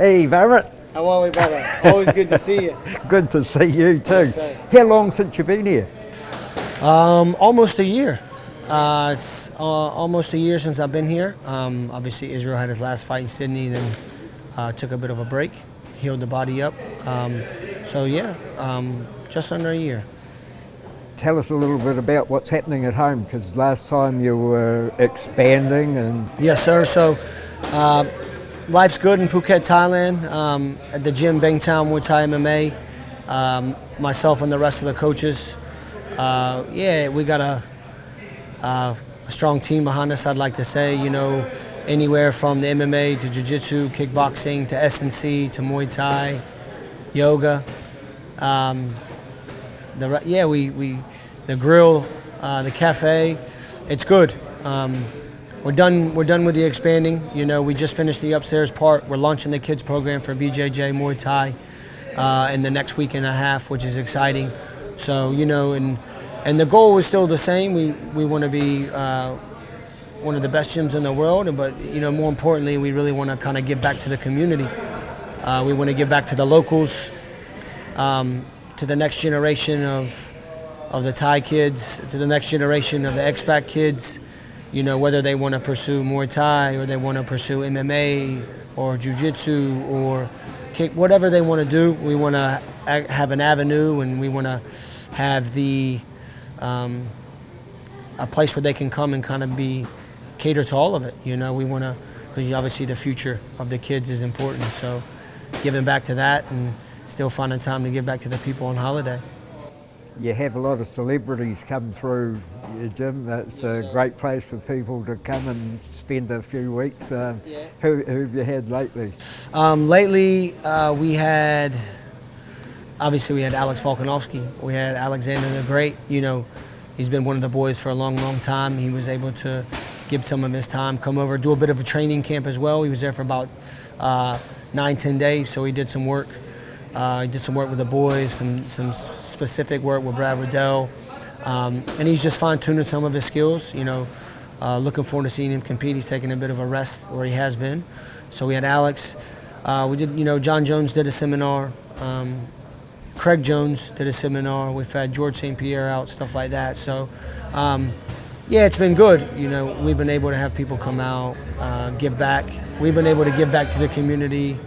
Hey, Barrett. How are we, brother? Always good to see you. Good to see you too. Yes, How long since you've been here? Almost a year. It's almost a year since I've been here. Obviously, Israel had his last fight in Sydney, then took a bit of a break, healed the body up. Just under a year. Tell us a little bit about what's happening at home, because last time you were expanding and... Yes, sir. So life's good in Phuket, Thailand, at the gym Bangtown Muay Thai MMA. Myself and the rest of the coaches. We got a strong team behind us, I'd like to say. You know, anywhere from the MMA to jiu-jitsu, kickboxing, to S&C, to Muay Thai, yoga. The grill, the cafe, it's good. We're done with the expanding. You know, we just finished the upstairs part. We're launching the kids program for BJJ Muay Thai in the next week and a half, which is exciting. So, you know, and the goal is still the same. We want to be one of the best gyms in the world, but, you know, more importantly, we really want to kind of give back to the community. We want to give back to the locals, to the next generation of the Thai kids, to the next generation of the expat kids. You know, whether they want to pursue Muay Thai or they want to pursue MMA or Jiu-Jitsu or kick, whatever they want to do, we want to have an avenue, and we want to have a place where they can come and kind of be cater to all of it. You know, we want to, because obviously the future of the kids is important. So giving back to that and still finding time to give back to the people on holiday. You have a lot of celebrities come through your gym. That's a great place for people to come and spend a few weeks. Who have you had lately? Lately, we had Alex Volkanovski. We had Alexander the Great. You know, he's been one of the boys for a long, long time. He was able to give some of his time, come over, do a bit of a training camp as well. He was there for about 9-10 days, so he did some work. He did some work with the boys, some specific work with Brad Riddell, and he's just fine-tuning some of his skills. You know, looking forward to seeing him compete. He's taking a bit of a rest where he has been. So we had Alex. We did, you know, John Jones did a seminar. Craig Jones did a seminar. We've had George St. Pierre out, stuff like that. So, it's been good. You know, we've been able to have people come out, give back. We've been able to give back to the community.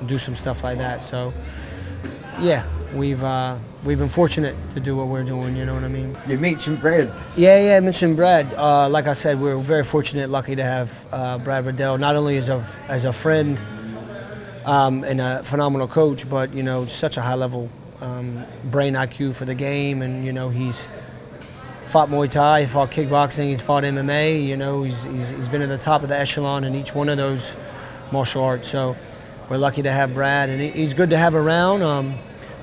Do some stuff like that. So, yeah, we've been fortunate to do what we're doing. You know what I mean? You mentioned Brad. Yeah, I mentioned Brad. Like I said, we're very fortunate, lucky to have Brad Riddell, not only as a friend and a phenomenal coach, but, you know, such a high level brain IQ for the game. And, you know, he's fought Muay Thai, he fought kickboxing, he's fought MMA. You know, he's been at the top of the echelon in each one of those martial arts. So we're lucky to have Brad, and he's good to have around.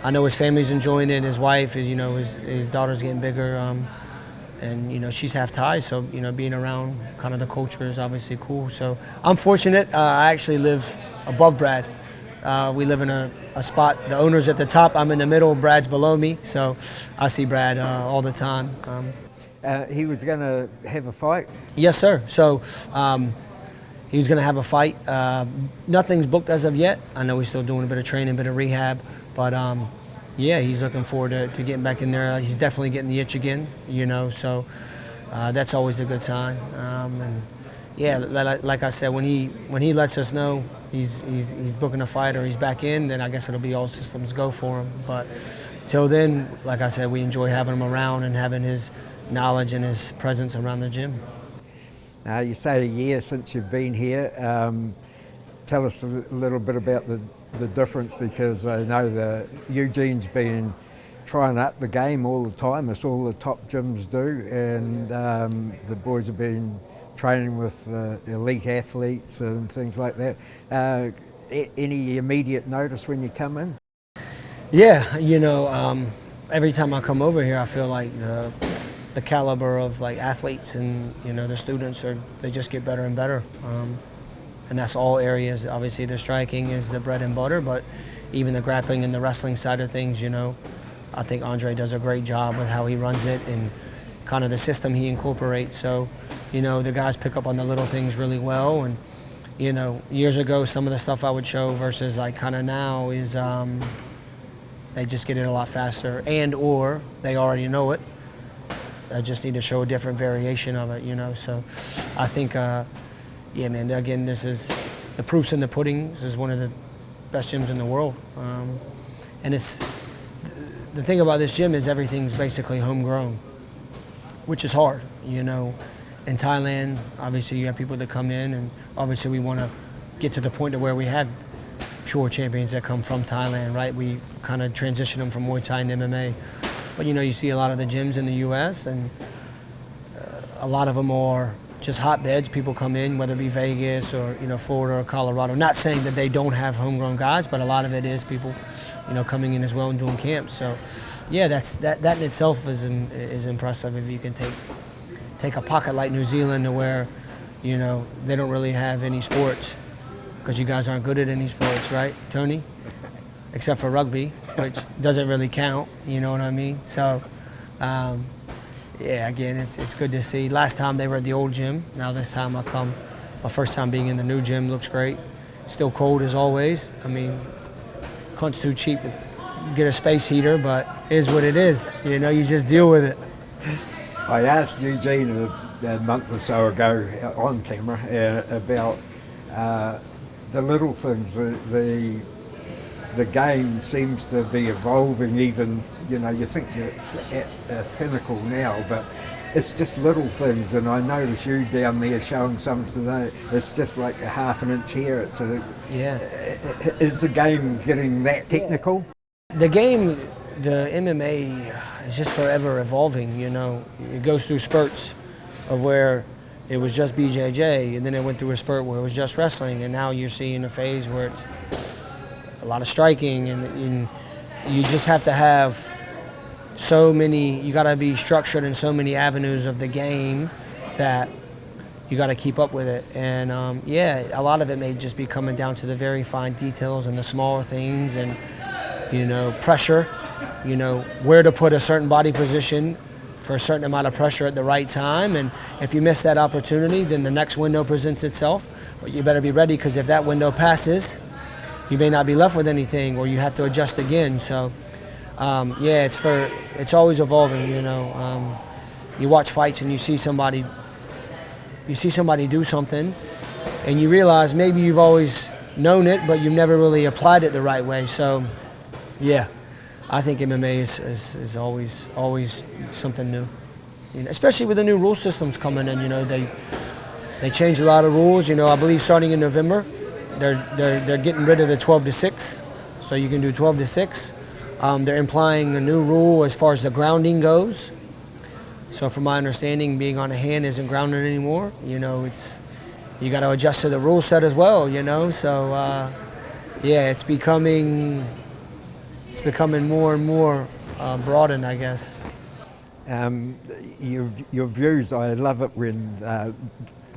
I know his family's enjoying it. His wife is, you know, his daughter's getting bigger, and, you know, she's half Thai, so, you know, being around kind of the culture is obviously cool. So I'm fortunate. I actually live above Brad. We live in a spot. The owner's at the top. I'm in the middle. Brad's below me, so I see Brad all the time. He was going to have a fight? Yes, sir. So. He was going to have a fight. Nothing's booked as of yet. I know he's still doing a bit of training, a bit of rehab. But, he's looking forward to getting back in there. He's definitely getting the itch again, you know, so that's always a good sign. Like I said, when he lets us know he's booking a fight or he's back in, then I guess it'll be all systems go for him. But till then, like I said, we enjoy having him around and having his knowledge and his presence around the gym. You say a year since you've been here. Tell us a little bit about the difference, because I know that Eugene's been trying up the game all the time. It's all the top gyms do, and the boys have been training with elite athletes and things like that. Any immediate notice when you come in? Yeah, you know, every time I come over here, I feel like the caliber of like athletes and, you know, the students they just get better and better, and that's all areas. Obviously the striking is the bread and butter, but even the grappling and the wrestling side of things, you know, I think Andrei does a great job with how he runs it and kind of the system he incorporates. So, you know, the guys pick up on the little things really well, and you know, years ago, some of the stuff I would show versus like kind of now is they just get it a lot faster, and or they already know it. I just need to show a different variation of it, you know. So I think, yeah, man, again, this is the proof's in the pudding. This is one of the best gyms in the world. And it's the thing about this gym is everything's basically homegrown, which is hard, you know. In Thailand, obviously you have people that come in, and obviously we want to get to the point to where we have pure champions that come from Thailand, right? We kind of transition them from Muay Thai and MMA. But you know, you see a lot of the gyms in the U.S. and a lot of them are just hotbeds. People come in, whether it be Vegas or, you know, Florida or Colorado. Not saying that they don't have homegrown guys, but a lot of it is people, you know, coming in as well and doing camps. So, yeah, that in itself is impressive. If you can take a pocket like New Zealand to where, you know, they don't really have any sports because you guys aren't good at any sports, right, Tony? Except for rugby, which doesn't really count, you know what I mean? So, yeah, again, it's good to see. Last time they were at the old gym. Now this time I come. My first time being in the new gym, looks great. Still cold as always. I mean, cunt's too cheap to get a space heater, but it is what it is. You know, you just deal with it. I asked Eugene a month or so ago on camera about the little things. The game seems to be evolving. Even, you know, you think it's at a pinnacle now, but it's just little things. And I noticed you down there showing some today. It's just like a half an inch here. It's yeah. Is the game getting that technical? The game, the MMA is just forever evolving, you know. It goes through spurts of where it was just BJJ, and then it went through a spurt where it was just wrestling, and now you're seeing a phase where it's a lot of striking, and you just have to have so many, you got to be structured in so many avenues of the game that you got to keep up with it. And yeah, a lot of it may just be coming down to the very fine details and the smaller things, and, you know, pressure, you know, where to put a certain body position for a certain amount of pressure at the right time. And if you miss that opportunity, then the next window presents itself. But you better be ready, because if that window passes, you may not be left with anything, or you have to adjust again. So, yeah, it's always evolving, you know. You watch fights and you see somebody do something, and you realize maybe you've always known it, but you've never really applied it the right way. So, yeah, I think MMA is always something new, you know, especially with the new rule systems coming in. You know, they changed a lot of rules. You know, I believe starting in November, they're getting rid of the 12-6, so you can do 12-6. They're implying a new rule as far as the grounding goes. So from my understanding, being on a hand isn't grounded anymore. You know, you got to adjust to the rule set as well, you know. So yeah, it's becoming more and more broadened, I guess. Your views, I love it when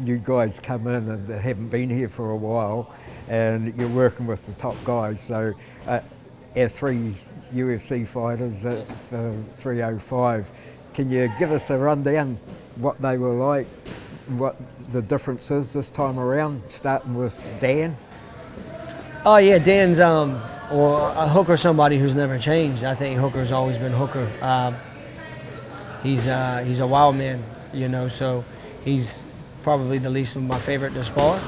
you guys come in and haven't been here for a while, and you're working with the top guys. So our 3 UFC fighters at 305, can you give us a rundown what they were like, what the difference is this time around, starting with Dan? Oh yeah, Dan's or a Hooker, somebody who's never changed. I think Hooker's always been Hooker. He's a wild man, you know, so he's probably the least of my favorite to spar,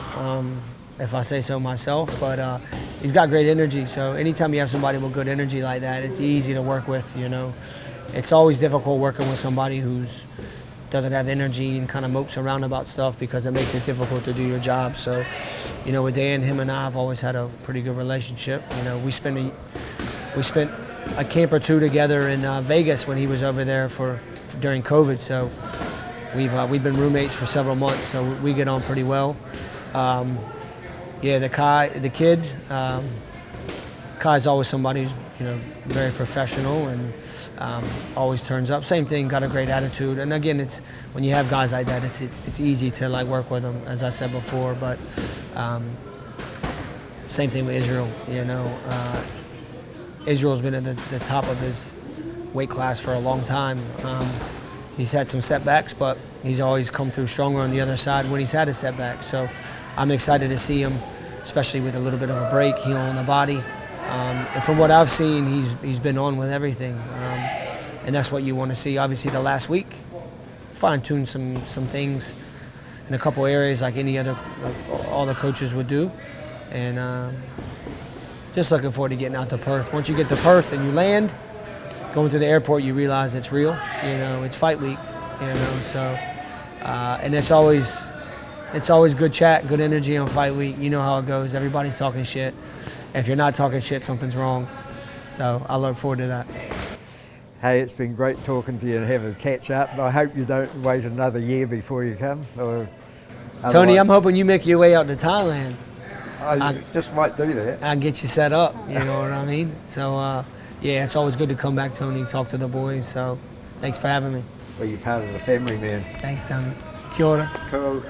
if I say so myself, but he's got great energy. So anytime you have somebody with good energy like that, it's easy to work with, you know. It's always difficult working with somebody who's doesn't have energy and kind of mopes around about stuff, because it makes it difficult to do your job. So, you know, with Dan, him and I have always had a pretty good relationship. You know, we spent a camp or two together in Vegas when he was over there during COVID. So we've been roommates for several months, so we get on pretty well. Yeah, the kid, Kai's always somebody who's, you know, very professional and always turns up. Same thing, got a great attitude. And again, it's when you have guys like that, it's easy to like work with them, as I said before. But same thing with Israel. You know, Israel's been at the top of his weight class for a long time. He's had some setbacks, but he's always come through stronger on the other side when he's had a setback. So I'm excited to see him, especially with a little bit of a break, healing the body. And from what I've seen, he's been on with everything, and that's what you want to see. Obviously, the last week, fine-tune some things in a couple areas like any other, like all the coaches would do, and just looking forward to getting out to Perth. Once you get to Perth and you land, going to the airport, you realize it's real. It's fight week. So and it's always good chat, good energy on fight week. You know how it goes. Everybody's talking shit. If you're not talking shit, something's wrong. So I look forward to that. Hey, it's been great talking to you and having a catch up. I hope you don't wait another year before you come. Tony, I'm hoping you make your way out to Thailand. I just might do that. I'll get you set up, you know what I mean? So, yeah, it's always good to come back, Tony, talk to the boys. So, thanks for having me. Well, you're part of the family, man. Thanks, Tony. Kia ora. Cool.